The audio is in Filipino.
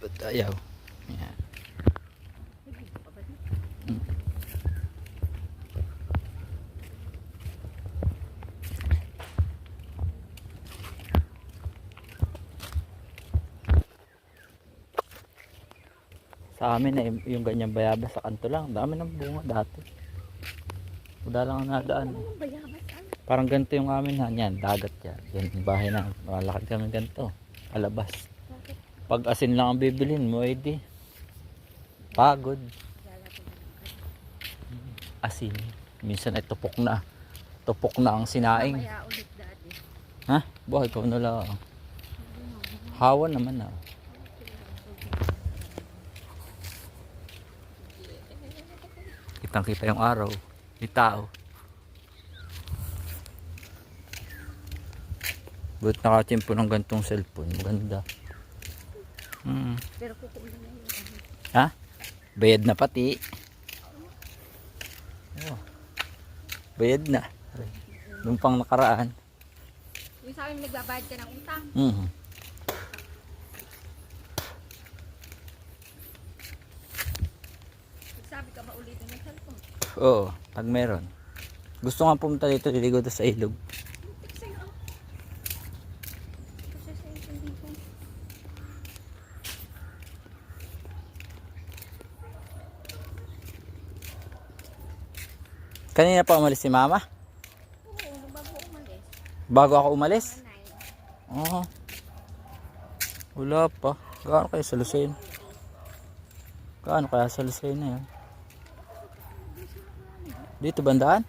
Ba't ayaw? Yan. Sa amin na yung ganyan bayabas sa kanto lang. Dami ng bunga dati. Wala lang ang nadaan. Parang ganito yung amin ha. Yan, dagat yan. Yan yung bahay na. Malakad kami ganito. Alabas. Pag asin lang ang bibilhin mo, edi pagod. Asin. Minsan ay tupok na. Tupok na ang sinaing. Ha? Buhay ko na lang. Hawa naman na. Kitang kita yung araw. Yung tao. Buat nakachimpo ng gantong cellphone. Maganda. Pero kukunin na yun. Ha? Bayad na pati. Oh. Bayad na. Nung pang nakaraan. Yung sa amin nagbabayad ka ng utang. Sabi ka maulitin ng cellphone. Oo, pag meron. Gusto nga pumunta dito, liligo doon sa ilog. Kanina pa umalis si mama? Oo, bago umalis. Bago ako umalis? Oo. Wala pa. Gaano kayo sa Lucena? Gaano kaya sa Lucena yan? Dito bandaan?